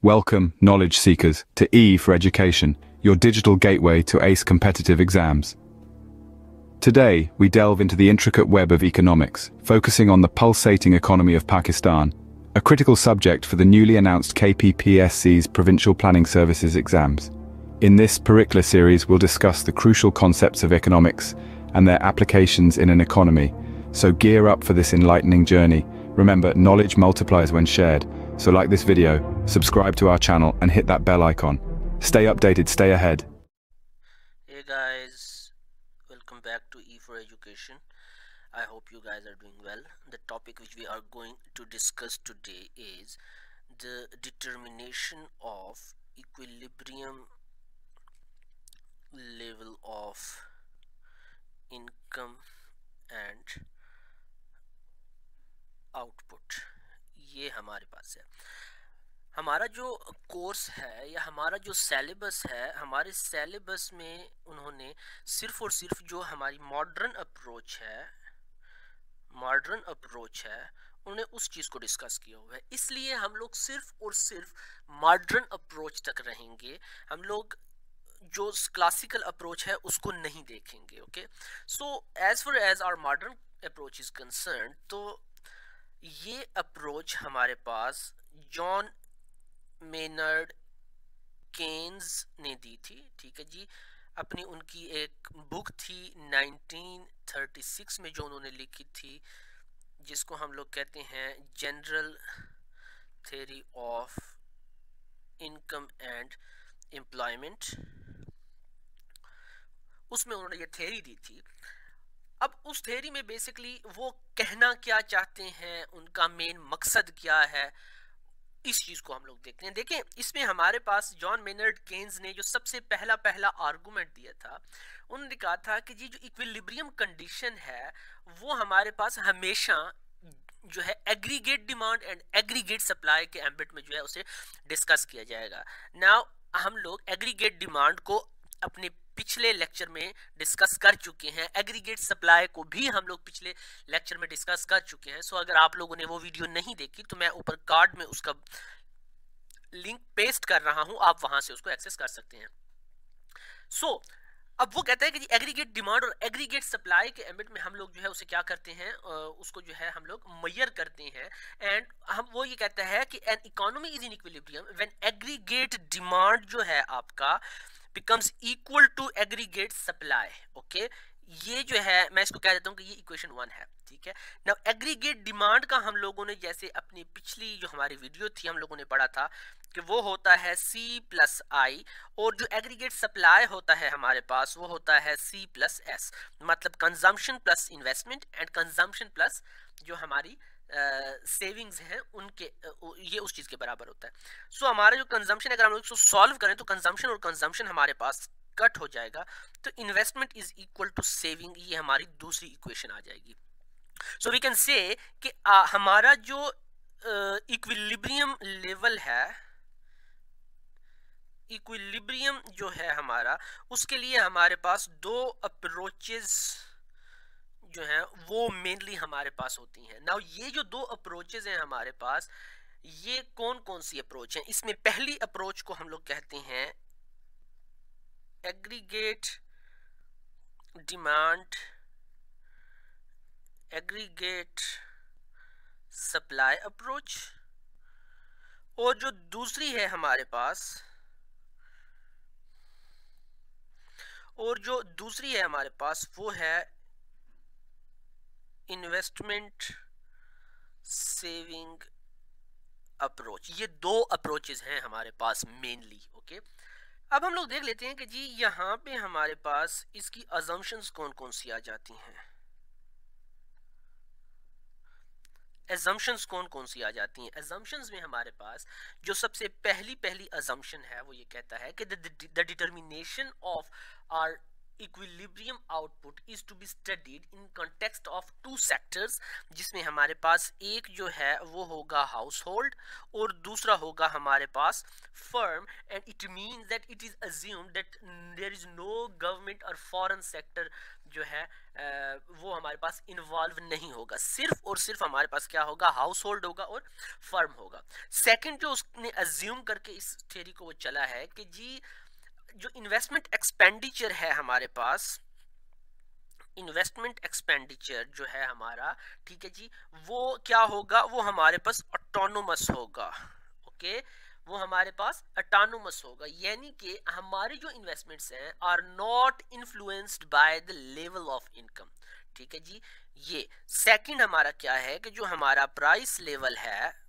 Welcome, knowledge seekers, to E for Education, your digital gateway to ace competitive exams. Today, we delve into the intricate web of economics, focusing on the pulsating economy of Pakistan, a critical subject for the newly announced KPPSC's Provincial Planning Services exams. In this Perikla series, we'll discuss the crucial concepts of economics and their applications in an economy. So gear up for this enlightening journey. Remember, knowledge multiplies when shared. So like this video, subscribe to our channel and hit that bell icon. Stay updated, stay ahead. Hey guys, welcome back to E for Education. I hope you guys are doing well. The topic which we are going to discuss today is the determination of equilibrium level of income and output. ये हमारे पास है। हमारा जो course है या हमारा जो syllabus है, हमारे सिलेबस में उन्होंने सिर्फ और सिर्फ जो हमारी मॉडर्न अप्रोच है उन्होंने उस चीज़ को डिस्कस किया हुआ है। इसलिए हम लोग सिर्फ और सिर्फ मॉडर्न अप्रोच तक रहेंगे। हम लोग जो क्लासिकल अप्रोच है उसको नहीं देखेंगे। Okay, so as far as our modern approach is concern, तो ये अप्रोच हमारे पास जॉन मेनर्ड केन्स ने दी थी। ठीक है जी, अपनी उनकी एक बुक थी 1936 में जो उन्होंने लिखी थी, जिसको हम लोग कहते हैं general theory of income and employment. उसमें उन्होंने ये थ्योरी दी थी। अब उस थ्योरी में बेसिकली वो कहना क्या चाहते हैं, उनका मेन मकसद क्या है, इस चीज को हम लोग देखते हैं। देखें, इसमें हमारे पास जॉन मेनर्ड केन्स ने जो सबसे पहला आर्गुमेंट दिया था, उन्होंने कहा था कि जी जो इक्विलिब्रियम कंडीशन है वो हमारे पास हमेशा जो है aggregate demand and aggregate supply के एम्बिट में जो है उसे डिस्कस किया जाएगा। नाउ हम लोग एग्रीगेट डिमांड को अपने पिछले लेक्चर में डिस्कस कर चुके हैं, एग्रीगेट सप्लाई को भी हम लोग पिछले लेक्चर में डिस्कस कर चुके हैं। सो अगर आप लोगों ने वो वीडियो नहीं देखी तो मैं ऊपर कार्ड में उसका लिंक पेस्ट कर रहा हूं, आप वहां से उसको एक्सेस कर सकते हैं। सो अब वो कहता है कि एग्रीगेट डिमांड और एग्रीगेट सप्लाई के एम्बिट में हम लोग जो है उसे क्या करते हैं, उसको जो है हम लोग मेजर करते हैं। एंड हम वो ये कहता है कि an economy is in equilibrium when aggregate demand जो है आपका becomes equal to aggregate supply। Okay, ये जो है मैं इसको कह देता हूँ कि ये इक्वेशन 1 है। ठीक है, नाउ एग्रीगेट डिमांड का हम लोगों ने जैसे अपनी पिछली जो हमारी वीडियो थी हम लोगों ने पढ़ा था कि वो होता है C प्लस आई, और जो एग्रीगेट सप्लाई होता है हमारे पास वो होता है C प्लस S, मतलब consumption plus investment and consumption plus जो हमारी सेविंग्स हैं उनके ये उस चीज के बराबर होता है। सो हमारा जो कंजम्पशन, अगर हम लोग इसको सॉल्व करें तो कंजम्पशन और कंजम्पशन हमारे पास कट हो जाएगा, तो investment is equal to saving, ये हमारी दूसरी इक्वेशन आ जाएगी। सो वी कैन से कि हमारा जो इक्विलिब्रियम लेवल है, इक्विलिब्रियम जो है हमारा, उसके लिए हमारे पास दो अप्रोचेस जो है वो मेनली हमारे पास होती हैं। नाउ ये जो दो अप्रोचेस हैं हमारे पास, ये कौन कौन सी अप्रोच हैं? इसमें पहली अप्रोच को हम लोग कहते हैं aggregate demand aggregate supply approach, और जो दूसरी है हमारे पास वो है इन्वेस्टमेंट सेविंग अप्रोच। ये दो अप्रोचेस हैं हमारे पास मेनली। ओके, अब हम लोग देख लेते हैं कि जी यहाँ पे हमारे पास इसकी अजम्पशंस कौन कौन सी आ जाती हैं। एजम्पशंस में हमारे पास जो सबसे पहली अजम्पशन है वो ये कहता है कि the determination of our equilibrium output is to be studied in context of two sectors, जिसमें हमारे पास एक जो है वो होगा हाउस होल्ड और दूसरा होगा हमारे पास firm, and it means that it is assumed that there is no government और फॉरेन सेक्टर जो है वो हमारे पास इन्वॉल्व नहीं होगा, सिर्फ और सिर्फ हमारे पास क्या होगा, हाउस होल्ड होगा और फर्म होगा। सेकंड जो उसने अज्यूम करके इस थ्योरी को वो चला है कि जी जो इन्वेस्टमेंट एक्सपेंडिचर है हमारे पास, इन्वेस्टमेंट एक्सपेंडिचर जो है हमारा, ठीक है जी, वो क्या होगा, वो हमारे पास ऑटोनोमस होगा। ओके, वो हमारे पास ऑटोनोमस होगा, यानी कि हमारे जो इन्वेस्टमेंट्स हैं are not influenced by the level of income. ठीक है जी, ये सेकंड हमारा क्या है कि जो हमारा प्राइस लेवल है,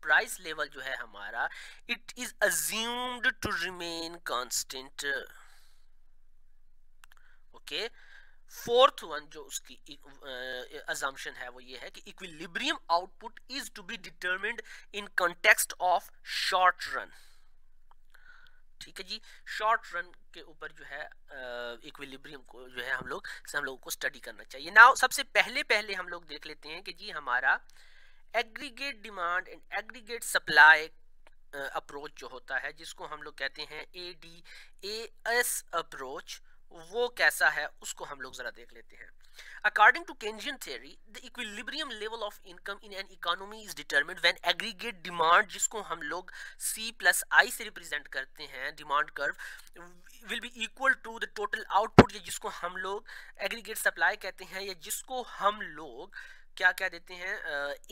प्राइस लेवल जो है हमारा, it is assumed to remain constant. Okay, fourth one जो उसकी अजम्पशन है वो ये है कि equilibrium output is to be determined in context of short run. ठीक है जी, शॉर्ट रन के ऊपर जो है इक्विलिब्रियम को जो है हम लोगों को स्टडी करना चाहिए। नाउ सबसे पहले हम लोग देख लेते हैं कि जी हमारा aggregate demand and aggregate supply approach जो होता है, जिसको हम लोग कहते हैं ADAS अप्रोच, वो कैसा है उसको हम लोग जरा देख लेते हैं। According to Keynesian theory, the equilibrium level of income in an economy is determined when aggregate demand, जिसको हम लोग C+I से रिप्रेजेंट करते हैं, demand curve, will be equal to the total output, या जिसको हम लोग एग्रीगेट सप्लाई कहते हैं, या जिसको हम लोग क्या कह देते हैं,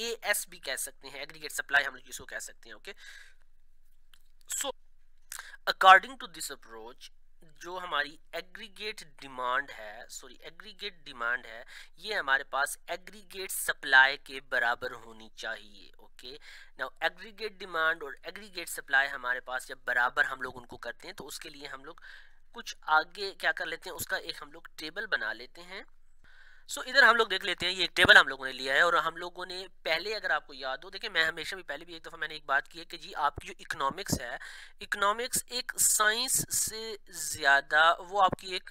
AS भी कह सकते हैं, एग्रीगेट सप्लाई हम लोग जिसको कह सकते हैं। Okay, so according to this approach, जो हमारी एग्रीगेट डिमांड है, ये हमारे पास एग्रीगेट सप्लाई के बराबर होनी चाहिए। ओके, नाउ एग्रीगेट डिमांड और एग्रीगेट सप्लाई हमारे पास जब बराबर हम लोग उनको करते हैं, तो उसके लिए हम लोग कुछ आगे क्या कर लेते हैं, उसका एक हम लोग टेबल बना लेते हैं। सो इधर हम लोग देख लेते हैं, ये एक टेबल हम लोगों ने लिया है, और हम लोगों ने पहले, अगर आपको याद हो, देखिए मैं हमेशा भी पहले भी एक दफ़ा मैंने एक बात की है कि जी आपकी जो इकोनॉमिक्स है, इकोनॉमिक्स एक साइंस से ज़्यादा वो आपकी एक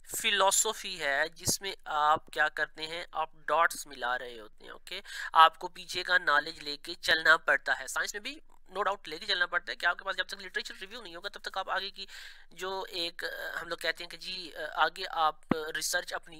फिलॉसफी है, जिसमें आप क्या करते हैं, आप डॉट्स मिला रहे होते हैं। ओके, आपको पीछे का नॉलेज लेके चलना पड़ता है, साइंस में भी नो डाउट लेके चलना पड़ता है कि आपके पास जब तक लिटरेचर रिव्यू नहीं होगा तब तक आप आगे की जो एक हम लोग कहते हैं कि जी आगे आप रिसर्च अपनी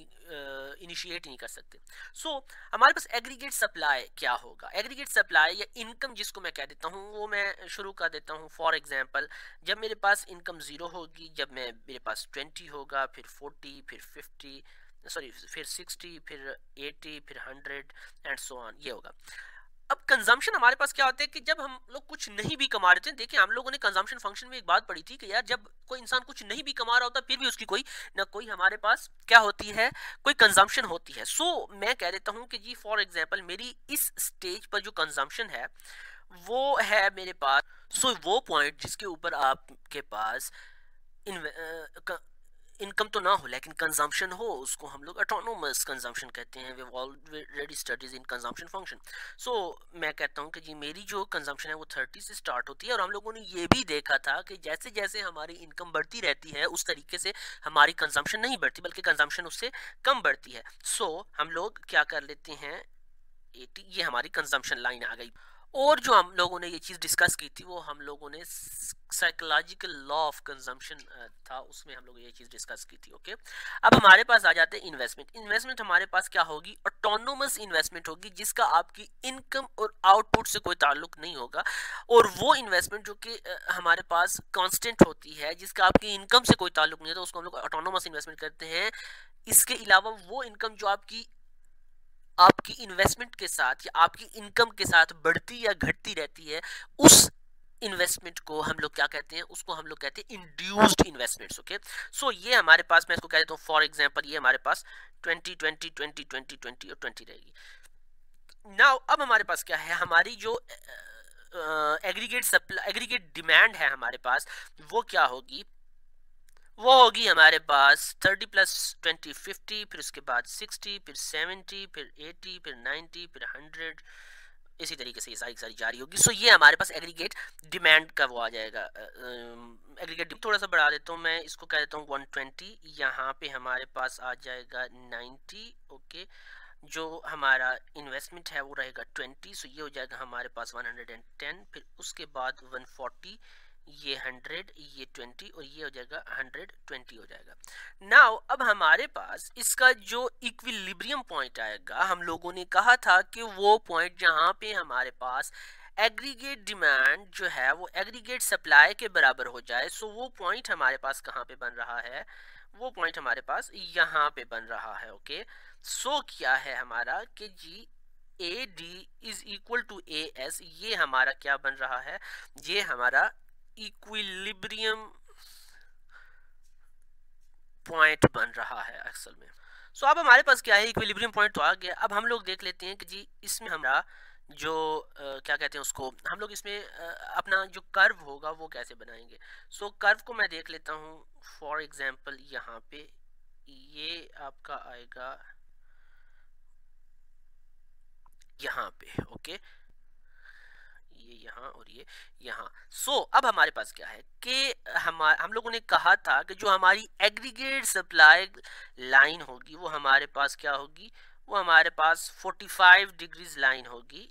इनिशिएट नहीं कर सकते। सो हमारे पास एग्रीगेट सप्लाई क्या होगा, एग्रीगेट सप्लाई या इनकम जिसको मैं कह देता हूँ, वो मैं शुरू कर देता हूँ। फॉर एग्जांपल, जब मेरे पास इनकम 0 होगी, जब मेरे पास 20 होगा, फिर 40, फिर 50, सॉरी फिर 60, फिर 80, फिर 100 एंड सो ऑन, ये होगा। अब कंजम्पशन हमारे पास क्या होता है कि जब हम लोग कुछ नहीं भी कमा रहे थे, देखिए हम लोगों ने कंजम्पशन फंक्शन में एक बात पढ़ी थी कि यार जब कोई इंसान कुछ नहीं भी कमा रहा होता फिर भी उसकी कोई ना कोई हमारे पास क्या होती है, कोई कंजम्पशन होती है। सो मैं कह देता हूं कि जी फॉर एग्जांपल मेरी इस स्टेज पर जो कंजम्पशन है वो है मेरे पास, सो वो पॉइंट जिसके ऊपर आपके पास इनकम तो ना हो लेकिन कंजम्पशन हो, उसको हम लोग ऑटोनोमस कंजम्पशन कहते हैं। We have already studies in consumption function. So मैं कहता हूँ कि जी मेरी जो कंजम्पशन है वो 30 से स्टार्ट होती है, और हम लोगों ने ये भी देखा था कि जैसे जैसे हमारी इनकम बढ़ती रहती है उस तरीके से हमारी कंजम्पशन नहीं बढ़ती बल्कि कंजम्पशन उससे कम बढ़ती है। सो हम लोग क्या कर लेते हैं, 80, ये हमारी कंजम्पशन लाइन आ गई। और जो हम लोगों ने ये चीज़ डिस्कस की थी वो हम लोगों ने साइकोलॉजिकल लॉ ऑफ कंजम्पशन था, उसमें हम लोग ये चीज़ डिस्कस की थी। ओके, अब हमारे पास आ जाते हैं इन्वेस्टमेंट। इन्वेस्टमेंट हमारे पास क्या होगी, ऑटोनोमस इन्वेस्टमेंट होगी, जिसका आपकी इनकम और आउटपुट से कोई ताल्लुक नहीं होगा, और वो इन्वेस्टमेंट जो कि हमारे पास कांस्टेंट होती है, जिसका आपकी इनकम से कोई ताल्लुक नहीं होता, उसको हम लोग ऑटोनोमस इन्वेस्टमेंट करते हैं। इसके अलावा वो इनकम जो आपकी इन्वेस्टमेंट के साथ या आपकी इनकम के साथ बढ़ती या घटती रहती है, उस इन्वेस्टमेंट को हम लोग क्या कहते हैं, उसको हम लोग कहते हैं इंड्यूस्ड इन्वेस्टमेंट्स। ओके, सो ये हमारे पास, मैं इसको कह देता हूँ फॉर एग्जांपल, ये हमारे पास 20 20 20 20 20 और 20 रहेगी। नाउ अब हमारे पास क्या है, हमारी जो एग्रीगेट डिमांड है हमारे पास, वो क्या होगी, वो होगी हमारे पास 30 + 20 50, फिर उसके बाद 60, फिर 70, फिर 80, फिर 90, फिर 100, इसी तरीके से ये सारी जारी होगी। सो ये हमारे पास एग्रीगेट डिमांड का वो आ जाएगा, एग्रीगेट थोड़ा सा बढ़ा देता हूँ, मैं इसको कह देता हूँ 120, यहाँ पे हमारे पास आ जाएगा 90, ओके। जो हमारा इन्वेस्टमेंट है वो रहेगा 20, सो ये हो जाएगा हमारे पास 110, फिर उसके बाद 140, ये 100, ये 20 और ये हो जाएगा 120 हो जाएगा। नाउ अब हमारे पास इसका जो इक्विलिब्रियम पॉइंट आएगा, हम लोगों ने कहा था कि वो पॉइंट जहाँ पे हमारे पास एग्रीगेट डिमांड जो है वो एग्रीगेट सप्लाई के बराबर हो जाए, सो वो पॉइंट हमारे पास कहाँ पे बन रहा है, वो पॉइंट हमारे पास यहाँ पे बन रहा है, ओके। सो क्या है हमारा कि जी A D is equal to A S, ये हमारा क्या बन रहा है, ये हमारा इक्विलिब्रियम पॉइंट बन रहा है असल में। सो अब हमारे पास क्या है, इक्विलिब्रियम पॉइंट तो आ गया। अब हम लोग देख लेते हैं कि जी इसमें हमारा जो क्या कहते हैं उसको, हम लोग इसमें अपना जो कर्व होगा वो कैसे बनाएंगे। सो कर्व को मैं देख लेता हूँ, फॉर एग्जांपल यहाँ पे ये आपका आएगा यहाँ पे, ओके, ये यहाँ और ये यहाँ। सो अब हमारे पास क्या है कि हम लोगों ने कहा था कि जो हमारी एग्रीगेट सप्लाई लाइन होगी वो हमारे पास क्या होगी, वो हमारे पास 45 डिग्रीज लाइन होगी,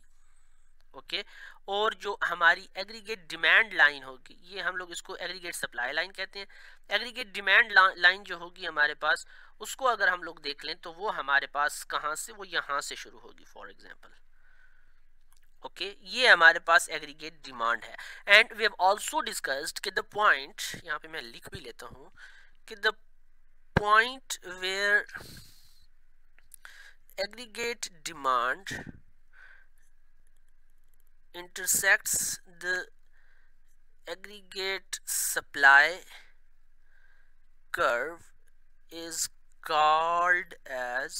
ओके। और जो हमारी एग्रीगेट डिमांड लाइन होगी, ये हम लोग इसको एग्रीगेट सप्लाई लाइन कहते हैं। एग्रीगेट डिमांड लाइन जो होगी हमारे पास, उसको अगर हम लोग देख लें तो वो हमारे पास कहाँ से, वो यहाँ से शुरू होगी फॉर एग्जांपल, ओके। ये हमारे पास एग्रीगेट डिमांड है। And we have also discussed कि द पॉइंट, यहाँ पे मैं लिख भी लेता हूँ कि the point where aggregate demand intersects the aggregate supply curve is called as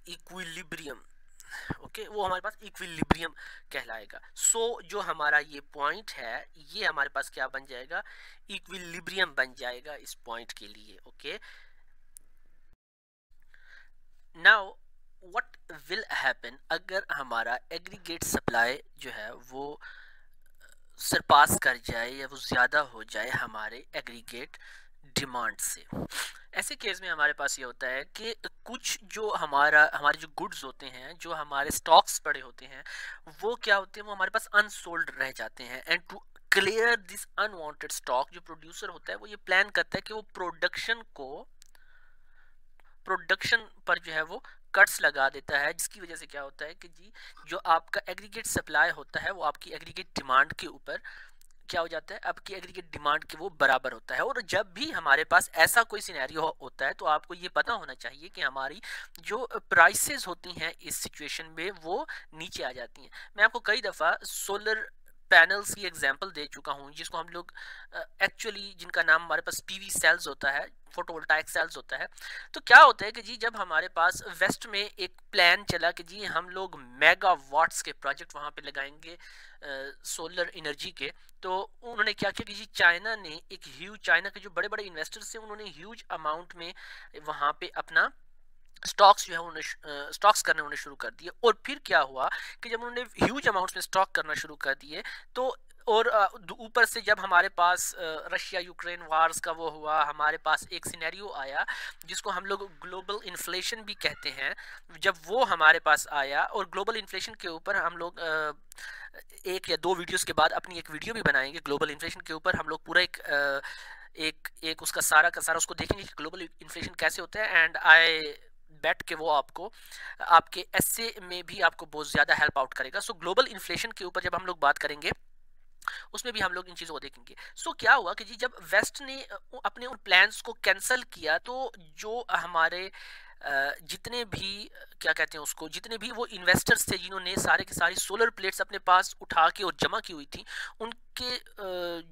equilibrium, okay. वो हमारे पास इक्विलिब्रियम कहलाएगा। सो जो हमारा ये पॉइंट है ये हमारे पास क्या बन जाएगा, इक्विलिब्रियम बन जाएगा इस पॉइंट के लिए, okay. Now what will happen अगर हमारा एग्रीगेट सप्लाई जो है वो सरपास कर जाए या वो ज़्यादा हो जाए हमारे एग्रीगेट डिमांड से। ऐसे केस में हमारे पास ये होता है कि कुछ जो हमारे जो गुड्स होते हैं, जो हमारे स्टॉक्स पड़े होते हैं, वो क्या होते हैं, वो हमारे पास अनसोल्ड रह जाते हैं। And to clear this unwanted stock, जो प्रोड्यूसर होता है वो ये प्लान करता है कि वो प्रोडक्शन पर जो है वो कट्स लगा देता है, जिसकी वजह से क्या होता है कि जी जो आपका एग्रीगेट सप्लाई होता है वो आपकी एग्रीगेट डिमांड के ऊपर क्या हो जाता है, आपकी एग्रीगेट डिमांड के वो बराबर होता है। और जब भी हमारे पास ऐसा कोई सिनेरियो होता है तो आपको ये पता होना चाहिए कि हमारी जो प्राइसेस होती हैं इस सिचुएशन में वो नीचे आ जाती हैं। मैं आपको कई दफ़ा सोलर पैनल्स की एग्जांपल दे चुका हूँ, जिसको हम लोग एक्चुअली जिनका नाम हमारे पास पीवी सेल्स होता है, फोटोवोल्टाइक सेल्स होता है। तो क्या होता है कि जी जब हमारे पास वेस्ट में एक प्लान चला कि जी हम लोग मेगावाट्स के प्रोजेक्ट वहाँ पे लगाएंगे सोलर एनर्जी के, तो उन्होंने क्या किया कि जी चाइना ने चाइना के जो बड़े बड़े इन्वेस्टर्स थे उन्होंने ह्यूज अमाउंट में वहाँ पे अपना स्टॉक्स जो है उन्होंने स्टॉक्स करने उन्हें शुरू कर दिए। और फिर क्या हुआ कि जब उन्होंने ह्यूज अमाउंट्स में स्टॉक करना शुरू कर दिए तो और ऊपर से जब हमारे पास रशिया यूक्रेन वार्स का वो हुआ, हमारे पास एक सिनेरियो आया जिसको हम लोग ग्लोबल इन्फ्लेशन भी कहते हैं। जब वो हमारे पास आया, और ग्लोबल इन्फ्लेशन के ऊपर हम लोग 1 या 2 वीडियोस के बाद अपनी एक वीडियो भी बनाएंगे ग्लोबल इन्फ्लेशन के ऊपर। हम लोग पूरा एक उसका सारा का सारा उसको देखेंगे कि ग्लोबल इन्फ्लेशन कैसे होता है। एंड आई बेट के वो आपको आपके एस्से में भी आपको बहुत ज़्यादा हेल्प आउट करेगा। सो ग्लोबल इन्फ्लेशन के ऊपर जब हम लोग बात करेंगे उसमें भी हम लोग इन चीज़ों को देखेंगे। सो क्या हुआ कि जी जब वेस्ट ने अपने उन प्लान्स को कैंसिल किया तो जो हमारे जितने भी क्या कहते हैं उसको, जितने भी वो इन्वेस्टर्स थे जिन्होंने सारे की सारी सोलर प्लेट्स अपने पास उठा के और जमा की हुई थी, उनके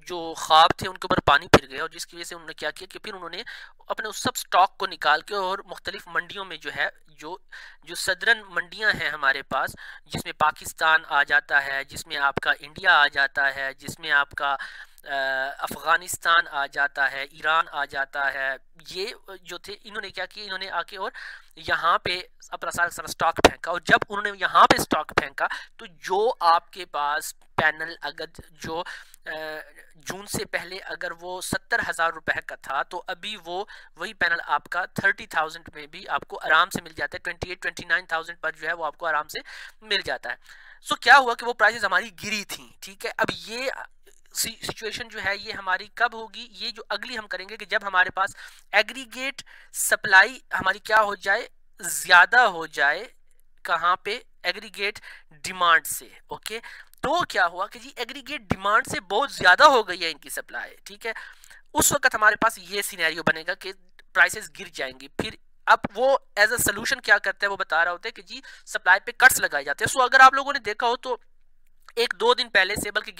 जो ख्वाब थे उनके ऊपर पानी फिर गया। और जिसकी वजह से उन्होंने क्या किया कि फिर उन्होंने अपने उस सब स्टॉक को निकाल के और मुख्तलिफ मंडियों में जो है जो सदरन मंडियां हैं हमारे पास, जिसमें पाकिस्तान आ जाता है, जिसमें आपका इंडिया आ जाता है, जिसमें आपका अफ़गानिस्तान आ जाता है, ईरान आ जाता है, ये जो थे इन्होंने क्या किया, इन्होंने आके और यहाँ पे अपना सारा स्टॉक फेंका। और जब उन्होंने यहाँ पे स्टॉक फेंका तो जो आपके पास पैनल अगर जो जून से पहले अगर वो 70,000 रुपए का था तो अभी वो वही पैनल आपका 30,000 में भी आपको आराम से मिल जाता है, 28-29,000 पर जो है वो आपको आराम से मिल जाता है। सो क्या हुआ कि वो प्राइसेस हमारी गिरी थी, ठीक है। अब ये सिचुएशन जो है ये हमारी कब होगी, ये जो अगली हम करेंगे कि जब हमारे पास एग्रीगेट सप्लाई हमारी क्या हो जाए, ज्यादा हो जाए, कहाँ पे, एग्रीगेट डिमांड से। ओके, तो क्या हुआ कि जी एग्रीगेट डिमांड से बहुत ज्यादा हो गई है इनकी सप्लाई, ठीक है। उस वक्त हमारे पास ये सिनेरियो बनेगा कि प्राइसेस गिर जाएंगी। फिर अब वो एज अ सोल्यूशन क्या करते हैं वो बता रहा होता है कि जी सप्लाई पे कट्स लगाए जाते हैं। सो अगर आप लोगों ने देखा हो तो एक दो दिन पहले से, बल्कि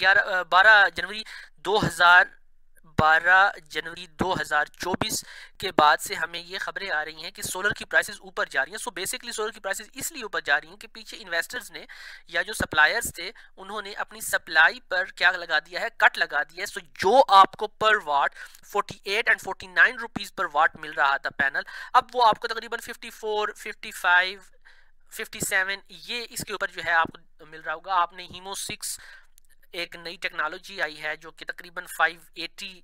12 जनवरी 2024 के बाद से हमें ये खबरें आ रही हैं कि सोलर की प्राइसेस ऊपर जा रही हैं। सो बेसिकली सोलर की प्राइसेस इसलिए ऊपर जा रही हैं कि पीछे इन्वेस्टर्स ने या जो सप्लायर्स थे उन्होंने अपनी सप्लाई पर क्या लगा दिया है, कट लगा दिया है। सो जो आपको पर वाट 48 एंड 49 रुपीज पर वाट मिल रहा था पैनल, अब वो आपको तकरीबन 54, 55, 57 ये इसके ऊपर जो है आपको मिल रहा होगा। आपने हीमो 6 एक नई टेक्नोलॉजी आई है जो कि तकरीबन 580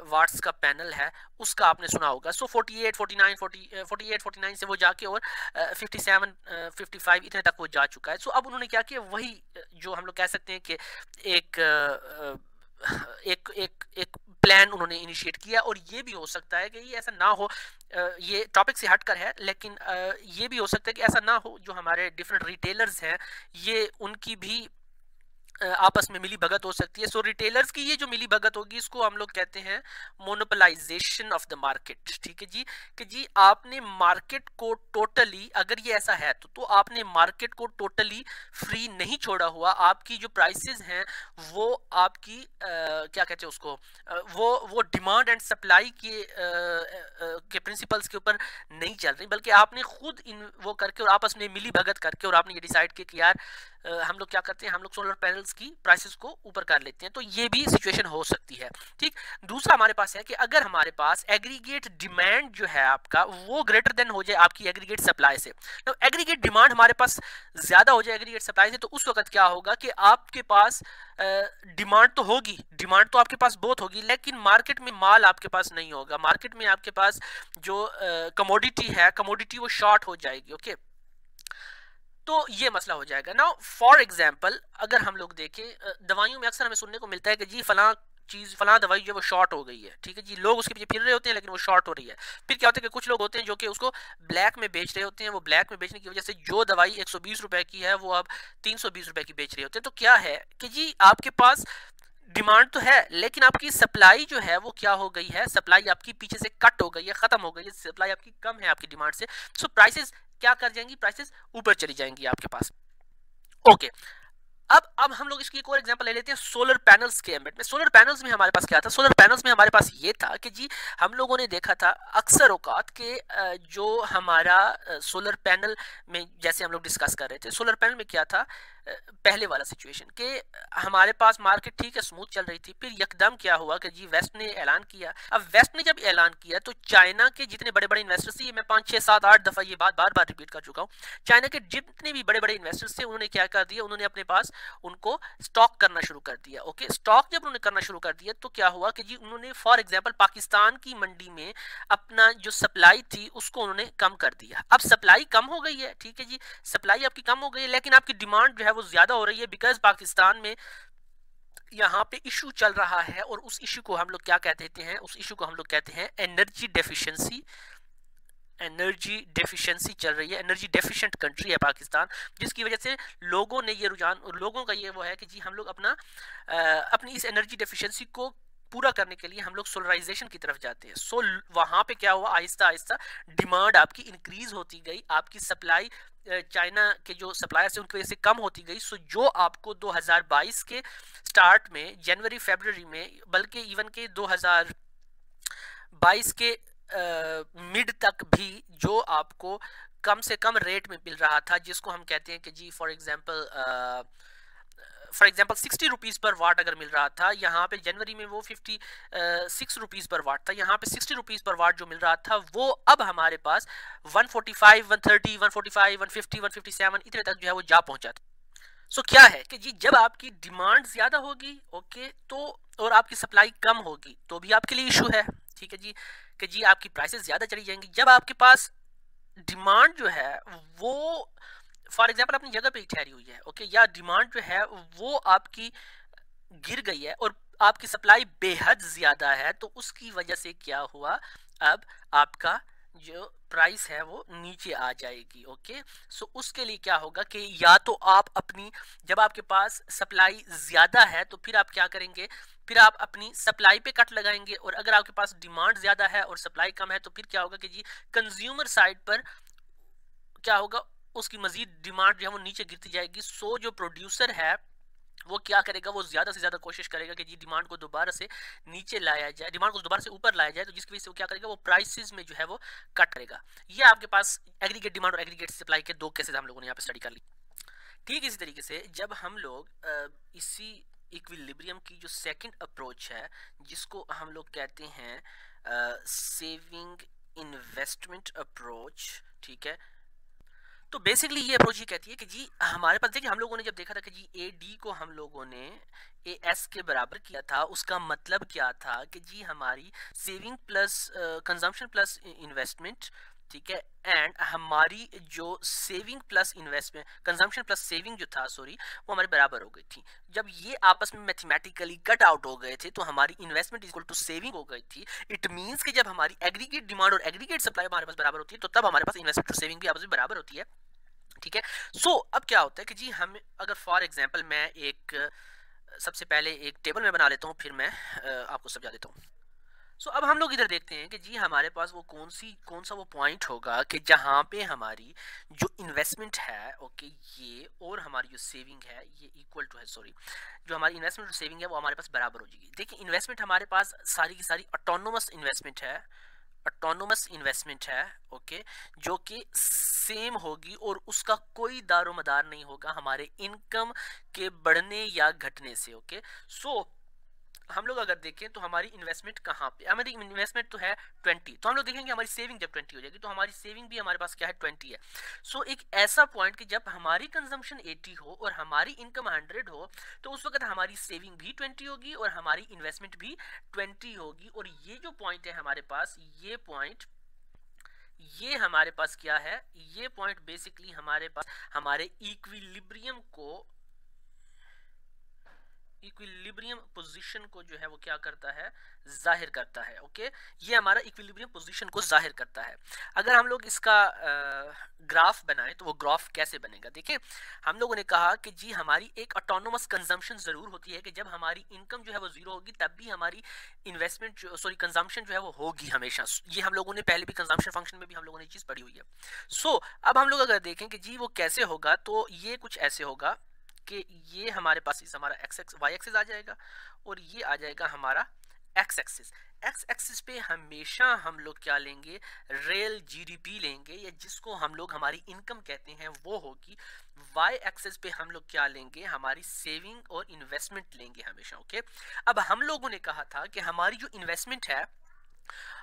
वाट्स का पैनल है, उसका आपने सुना होगा। सो 48, 49, 49 से वो जाके और 57, 55 इतने तक वो जा चुका है। सो अब उन्होंने क्या किया, वही जो हम लोग कह सकते हैं कि एक प्लान उन्होंने इनिशिएट किया। और ये भी हो सकता है कि ये ऐसा ना हो, ये टॉपिक से हटकर है, लेकिन ये भी हो सकता है कि ऐसा ना हो जो हमारे डिफरेंट रिटेलर्स हैं ये उनकी भी आपस में मिली भगत हो सकती है। सो रिटेलर्स की ये जो मिली भगत होगी इसको हम लोग कहते हैं मोनोपोलाइजेशन ऑफ द मार्केट, ठीक है जी। कि जी आपने मार्केट को टोटली, अगर ये ऐसा है तो आपने मार्केट को टोटली फ्री नहीं छोड़ा हुआ। आपकी जो प्राइसेस हैं वो आपकी क्या कहते हैं उसको, वो डिमांड एंड सप्लाई के प्रिंसिपल्स के ऊपर नहीं चल रही, बल्कि आपने खुद इन वो करके और आपस में मिली भगत करके और आपने ये डिसाइड किया कि यार हम लोग क्या करते हैं, हम लोग सोलर पैनल्स की प्राइसेस को ऊपर कर लेते हैं। तो ये भी सिचुएशन हो सकती है, ठीक। दूसरा हमारे पास है कि अगर हमारे पास एग्रीगेट डिमांड जो है आपका वो ग्रेटर देन हो जाए आपकी एग्रीगेट सप्लाई से, तो एग्रीगेट डिमांड हमारे पास ज्यादा हो जाए एग्रीगेट सप्लाई से, तो उस वक्त क्या होगा कि आपके पास डिमांड तो होगी, डिमांड तो आपके पास बहुत होगी, लेकिन मार्केट में माल आपके पास नहीं होगा। मार्केट में आपके पास जो कमोडिटी है, कमोडिटी वो शॉर्ट हो जाएगी। ओके, तो ये मसला हो जाएगा ना। फॉर एग्जाम्पल अगर हम लोग देखें दवाइयों में अक्सर हमें सुनने को मिलता है कि जी फलां चीज, फलां दवाई जो है वो शॉर्ट हो गई है, ठीक है जी। लोग उसके पीछे फिर रहे होते हैं लेकिन वो शॉर्ट हो रही है। फिर क्या होता है कि कुछ लोग होते हैं जो कि उसको ब्लैक में बेच रहे होते हैं। वो ब्लैक में बेचने की वजह से जो दवाई 120 रुपए की है वो अब 320 रुपए की बेच रहे होते हैं। तो क्या है कि जी आपके पास डिमांड तो है लेकिन आपकी सप्लाई जो है वो क्या हो गई है, सप्लाई आपकी पीछे से कट हो गई है, खत्म हो गई है, सप्लाई आपकी कम है आपकी डिमांड से। सो प्राइसेस क्या कर जाएंगी, प्राइसेस ऊपर चली जाएंगी आपके पास। ओके, अब हम लोग इसकी एक और एग्जांपल ले लेते हैं सोलर पैनल्स के एम्बेड में। सोलर पैनल्स में हमारे पास क्या था, सोलर पैनल्स में हमारे पास ये था कि जी हम लोगों ने देखा था अक्सर औकात के जो हमारा सोलर पैनल में, जैसे हम लोग डिस्कस कर रहे थे, सोलर पैनल में क्या था, पहले वाला सिचुएशन कि हमारे पास मार्केट ठीक है स्मूथ चल रही थी, फिर यकदम क्या हुआ कि जी वेस्ट ने ऐलान किया। अब वेस्ट ने जब ऐलान किया तो चाइना के जितने बड़े बड़े इन्वेस्टर्स थे, मैं 5, 6, 7, 8 दफा ये बात बार बार रिपीट कर चुका हूँ, चाइना के जितने भी बड़े बड़े इन्वेस्टर्स थे उन्होंने क्या कर दिया, उन्होंने अपने पास उनको स्टॉक करना शुरू कर दिया। ओके, स्टॉक जब उन्होंने करना शुरू कर दिया तो क्या हुआ कि जी उन्होंने फॉर एग्जांपल पाकिस्तान की मंडी में अपना जो सप्लाई थी उसको उन्होंने कम कर दिया। अब सप्लाई कम हो गई है, ठीक है जी, सप्लाई आपकी कम हो गई है, लेकिन आपकी डिमांड जो है वो ज्यादा हो रही है, बिकॉज पाकिस्तान में यहाँ पे इशू चल रहा है। और उस इशू को हम लोग क्या कहते हैं, उस इशू को हम लोग कहते हैं एनर्जी डेफिशिएंसी। एनर्जी डेफिशिएंसी चल रही है, एनर्जी डेफिशिएंट कंट्री है पाकिस्तान, जिसकी वजह से लोगों ने ये रुझान, लोगों का ये वो है कि जी हम लोग अपनी इस एनर्जी डेफिशिएंसी को पूरा करने के लिए हम लोग सोलराइजेशन की तरफ जाते हैं। सो वहां पे क्या हुआ, आहिस्ता आहिस्ता डिमांड आपकी इंक्रीज होती गई, आपकी सप्लाई चाइना के जो सप्लायर्स हैं उनकी वजह से कम होती गई। सो जो आपको 2022 के स्टार्ट में, जनवरी फरवरी में, बल्कि इवन के 2022 के मिड तक भी जो आपको कम से कम रेट में मिल रहा था, जिसको हम कहते हैं कि जी फॉर एग्जांपल 60 रुपीज पर वाट अगर मिल रहा था, यहाँ पे जनवरी में वो 56 रुपीज पर वाट था, यहाँ पे 60 रुपीज पर वाट जो मिल रहा था वो अब हमारे पास 145, 130, 145, 150, 157 इतने तक जो है वो जा पहुंचा था। सो क्या है कि जी जब आपकी डिमांड ज्यादा होगी, ओके, तो और आपकी सप्लाई कम होगी तो भी आपके लिए इशू है, ठीक है जी, कि जी आपकी प्राइसेस ज़्यादा चली जाएंगी। जब आपके पास डिमांड जो है वो फॉर एग्जांपल अपनी जगह पे ही ठहरी हुई है, ओके, या डिमांड जो है वो आपकी गिर गई है और आपकी सप्लाई बेहद ज़्यादा है, तो उसकी वजह से क्या हुआ, अब आपका जो प्राइस है वो नीचे आ जाएगी, ओके। सो उसके लिए क्या होगा कि या तो आप अपनी, जब आपके पास सप्लाई ज़्यादा है तो फिर आप क्या करेंगे, फिर आप अपनी सप्लाई पे कट लगाएंगे, और अगर आपके पास डिमांड ज़्यादा है और सप्लाई कम है तो फिर क्या होगा कि जी कंज्यूमर साइड पर क्या होगा, उसकी मजीद डिमांड जो है वो नीचे गिरती जाएगी। सो जो प्रोड्यूसर है वो क्या करेगा, वो ज्यादा से ज्यादा कोशिश करेगा कि जी डिमांड को दोबारा से नीचे लाया जाए, डिमांड को दोबारा से ऊपर लाया जाए, तो जिसकी वजह से वो क्या करेगा, वो प्राइसेस में जो है वो कट करेगा। ये आपके पास एग्रीगेट डिमांड और एग्रीगेट सप्लाई के दो केसेस हम लोगों ने यहाँ पे स्टडी कर ली। ठीक इसी तरीके से जब हम लोग इसी इक्विलिब्रियम की जो सेकंड अप्रोच है जिसको हम लोग कहते हैं सेविंग इन्वेस्टमेंट अप्रोच, ठीक है, तो बेसिकली ये अप्रोच ये कहती है कि जी हमारे पास, देखिए हम लोगों ने जब देखा था कि जी ए डी को हम लोगों ने ए एस के बराबर किया था, उसका मतलब क्या था कि जी हमारी saving plus consumption plus investment, ठीक है, एंड हमारी जो saving plus investment, consumption plus saving जो था, सॉरी, वो हमारे बराबर हो गई थी। जब ये आपस में मैथमेटिकली कट आउट हो गए थे तो हमारी इन्वेस्टमेंट इक्वल टू सेविंग हो गई थी। इट मींस कि जब हमारी एग्रीगेट डिमांड और एग्रीगेट सप्लाई हमारे पास बराबर होती है तो तब हमारे पास इन्वेस्टमेंट और सेविंग भी आपस में बराबर होती है, ठीक है। सो अब क्या होता है कि जी हम अगर फॉर एग्जांपल मैं एक सबसे पहले एक टेबल में बना लेता हूँ, फिर मैं आपको समझा देता हूँ। सो अब हम लोग इधर देखते हैं कि जी हमारे पास वो कौन सा वो पॉइंट होगा कि जहाँ पे हमारी जो इन्वेस्टमेंट है, ओके, ये और हमारी जो सेविंग है ये इक्वल टू है, सॉरी, जो हमारी इन्वेस्टमेंट और सेविंग है वो हमारे पास बराबर हो जाएगी। देखिए इन्वेस्टमेंट हमारे पास सारी की सारी ऑटोनोमस इन्वेस्टमेंट है, ऑटोनोमस इन्वेस्टमेंट है, ओके, जो कि सेम होगी और उसका कोई दारोमदार नहीं होगा हमारे इनकम के बढ़ने या घटने से, ओके। सो हम लोग अगर देखें तो हमारी इन्वेस्टमेंट कहाँ पे, हमारी इन्वेस्टमेंट तो है 20, तो हम लोग देखेंगे हमारी सेविंग जब 20 हो जाएगी तो हमारी सेविंग भी हमारे पास क्या है, 20 है। सो एक ऐसा पॉइंट कि जब हमारी कंजम्पशन 80 हो और हमारी इनकम 100 हो तो उस वक्त हमारी सेविंग भी 20 होगी और हमारी इन्वेस्टमेंट भी 20 होगी। और ये जो पॉइंट है हमारे पास, ये पॉइंट, ये हमारे पास क्या है, ये पॉइंट बेसिकली हमारे पास हमारे इक्विलिब्रियम पोजीशन को जो है वो क्या करता है, जाहिर करता है, ओके। ये हमारा इक्विलिब्रियम पोजीशन को जाहिर करता है। अगर हम लोग इसका ग्राफ बनाएं तो वो ग्राफ कैसे बनेगा, देखिए हम लोगों ने कहा कि जी हमारी एक ऑटोनोमस कंजम्पशन जरूर होती है कि जब हमारी इनकम जो है वो जीरो होगी तब भी हमारी इन्वेस्टमेंट जो, सॉरी, कंजम्पशन जो है वो होगी हमेशा। ये हम लोगों ने पहले भी कंजम्पशन फंक्शन में भी हम लोगों ने चीज पढ़ी हुई है। सो अब हम लोग अगर देखें कि जी वो कैसे होगा तो ये कुछ ऐसे होगा कि ये हमारे पास इस हमारा वाई एक्सिस आ जाएगा और ये आ जाएगा हमारा एक्स एक्सिस। एक्स एक्सिस पे हमेशा हम लोग क्या लेंगे, रियल जीडीपी लेंगे, या जिसको हम लोग हमारी इनकम कहते हैं वो होगी। वाई एक्सिस पे हम लोग क्या लेंगे, हमारी सेविंग और इन्वेस्टमेंट लेंगे हमेशा, ओके। अब हम लोगों ने कहा था कि हमारी जो इन्वेस्टमेंट है,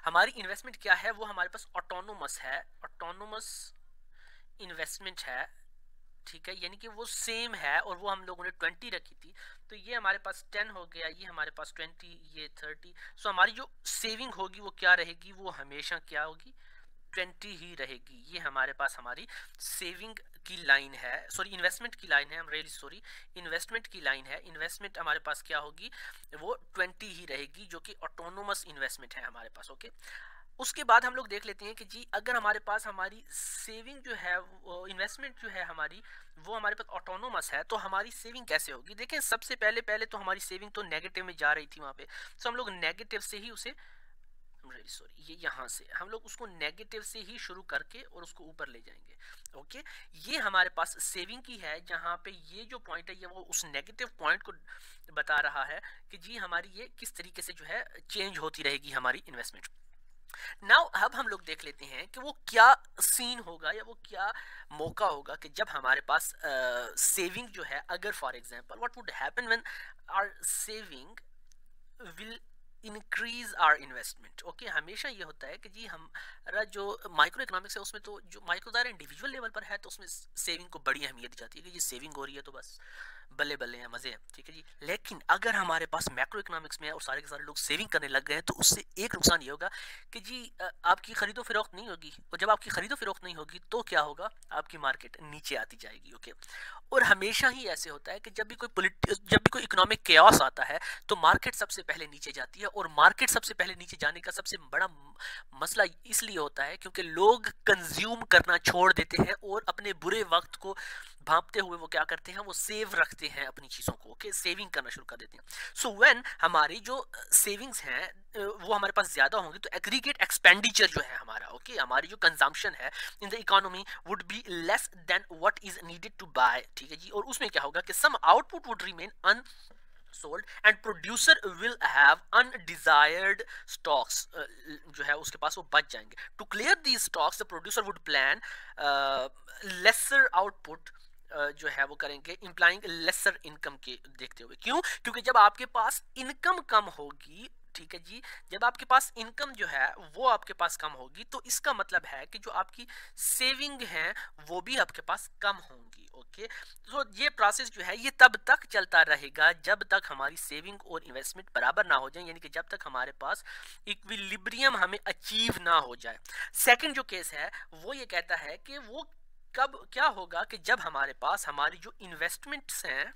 हमारी इन्वेस्टमेंट क्या है, वो हमारे पास ऑटोनोमस है, ऑटोनोमस इन्वेस्टमेंट है, ठीक है, यानी कि वो सेम है और वो हम लोगों ने 20 रखी थी, तो ये हमारे पास 10 हो गया, ये हमारे पास 20, ये 30। सो हमारी जो सेविंग होगी वो क्या रहेगी, वो हमेशा क्या होगी, 20 ही रहेगी। ये हमारे पास हमारी सेविंग की लाइन है, सॉरी इन्वेस्टमेंट की लाइन है, हम रियली सॉरी, इन्वेस्टमेंट की लाइन है। इन्वेस्टमेंट हमारे पास क्या होगी, वो 20 ही रहेगी, जो कि ऑटोनोमस इन्वेस्टमेंट है हमारे पास, ओके। उसके बाद हम लोग देख लेते हैं कि जी अगर हमारे पास हमारी सेविंग जो है, इन्वेस्टमेंट जो है हमारी, वो हमारे पास ऑटोनोमस है, तो हमारी सेविंग कैसे होगी। देखें सबसे पहले पहले तो हमारी सेविंग तो नेगेटिव में जा रही थी वहां पे, तो हम लोग नेगेटिव से ही उसे, सॉरी, ये यहाँ से हम लोग उसको नेगेटिव से ही शुरू करके और उसको ऊपर ले जाएंगे, ओके। ये हमारे पास सेविंग की है, जहाँ पे ये जो पॉइंट है ये वो उस नेगेटिव पॉइंट को बता रहा है कि जी हमारी ये किस तरीके से जो है चेंज होती रहेगी हमारी इन्वेस्टमेंट। नाउ अब हम लोग देख लेते हैं कि वो क्या सीन होगा या वो क्या मौका होगा कि जब हमारे पास सेविंग जो है, अगर for example what would happen when our saving will increase our investment. Okay, हमेशा ये होता है कि जी हमारा जो माइक्रो इकोनॉमिक्स है उसमें तो जो माइक्रो ज़ाहिर इंडिविजुअल लेवल पर है तो उसमें सेविंग को बड़ी अहमियत दी जाती है कि जी सेविंग हो रही है तो बस बल्ले बल्ले हैं, मज़े हैं, ठीक है जी। लेकिन अगर हमारे पास मैक्रो इकोनॉमिक्स में है और सारे के सारे लोग सेविंग करने लग गए हैं तो उससे एक नुकसान ये होगा कि जी आपकी खरीदो फरोख्त नहीं होगी, और जब आपकी खरीदो फरोख्त नहीं होगी तो क्या होगा, आपकी मार्केट नीचे आती जाएगी। ओके, और हमेशा ही ऐसे होता है कि जब भी कोई इकोनॉमिक केओस आता है तो मार्केट सबसे पहले नीचे जाती है, और मार्केट सबसे पहले नीचे जाने का सबसे बड़ा मसला इसलिए होता है क्योंकि लोग कंज्यूम करना छोड़ देते हैं और अपने बुरे वक्त को भांपते हुए वो क्या करते हैं, वो सेव रखते हैं अपनी चीज़ों को। ओके, सेविंग करना शुरू कर देते हैं। सो व्हेन हमारी जो सेविंग्स हैं वो हमारे पास ज़्यादा होंगी तो एग्रीगेट एक्सपेंडिचर जो है हमारा, ओके, हमारी जो कंजम्पशन है in the economy would be less than what is needed to buy, ठीक है जी। और उसमें क्या होगा कि some output would remain sold and producer will have undesired stocks, जो है उसके पास वो बच जाएंगे। To clear these stocks the producer would plan lesser output, जो है वो करेंगे implying lesser income के देखते हुए। क्यों? क्योंकि जब आपके पास इनकम कम होगी, ठीक है जी, जब आपके पास इनकम जो है वो आपके पास कम होगी तो इसका मतलब है कि जो आपकी सेविंग है वो भी आपके पास कम होंगी। ओके, तो ये प्रोसेस जो है ये तब तक चलता रहेगा जब तक हमारी सेविंग और इन्वेस्टमेंट बराबर ना हो जाए, यानी कि जब तक हमारे पास इक्विलिब्रियम हमें अचीव ना हो जाए। सेकंड जो केस है वो ये कहता है कि वो कब क्या होगा कि जब हमारे पास हमारी जो इन्वेस्टमेंट्स हैं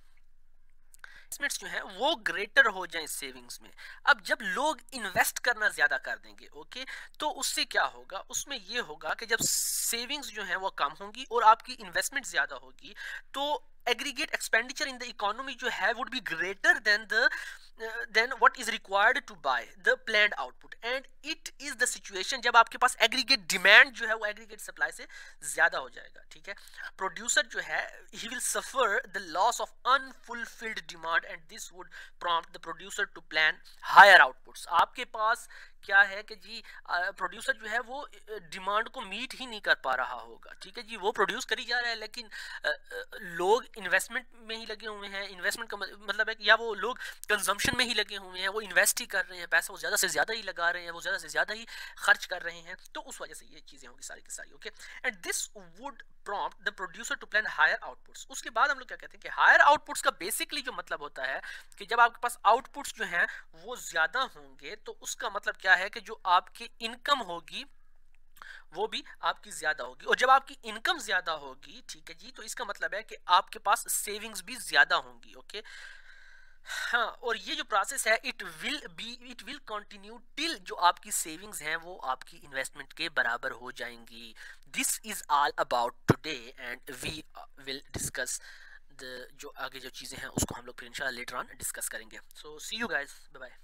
जो है वो ग्रेटर हो जाए सेविंग्स में। अब जब लोग इन्वेस्ट करना ज्यादा कर देंगे, ओके, तो उससे क्या होगा, उसमें ये होगा कि जब सेविंग्स जो है वो कम होंगी और आपकी इन्वेस्टमेंट ज्यादा होगी तो aggregate expenditure in the economy जो है would be greater than what is required to buy the planned output, and it is the situation जब आपके पास एग्रीगेट डिमांड जो है वो एग्रीगेट सप्लाई से ज्यादा हो जाएगा, ठीक है। प्रोड्यूसर जो है he will suffer the loss of unfulfilled demand and this would prompt the producer to plan higher outputs. आपके पास क्या है कि जी प्रोड्यूसर जो है वो डिमांड को मीट ही नहीं कर पा रहा होगा, ठीक है जी, वो प्रोड्यूस करी जा रहा है लेकिन लोग इन्वेस्टमेंट में ही लगे हुए हैं। इन्वेस्टमेंट का मतलब है कि या वो लोग कंजम्पशन में ही लगे हुए हैं, वो इन्वेस्ट ही कर रहे हैं, पैसा वो ज़्यादा से ज़्यादा ही लगा रहे हैं, वो ज़्यादा से ज़्यादा ही खर्च कर रहे हैं, तो उस वजह से ये चीज़ें होंगी सारी की सारी। Okay, and this would prompt the producer to plan higher outputs. उसके बाद हम लोग क्या कहते हैं कि हायर आउटपुट्स का बेसिकली जो मतलब होता है कि जब आपके पास आउटपुट्स जो हैं वो ज़्यादा होंगे तो उसका मतलब क्या है कि जो आपकी इनकम होगी वो भी आपकी ज्यादा होगी, और जब आपकी इनकम ज्यादा होगी, ठीक है जी, तो इसका मतलब है कि आपके पास सेविंग्स भी ज्यादा होंगी। ओके, हाँ, और ये जो प्रोसेस है इट विल कंटिन्यू टिल जो आपकी सेविंग्स हैं वो आपकी इन्वेस्टमेंट के बराबर हो जाएंगी। This is all about today and we will discuss the जो आगे जो चीज़ें हैं उसको हम लोग फिर इंशाल्लाह लेटर ऑन डिस्कस करेंगे। सो सी यू गाइस, बाय बाय।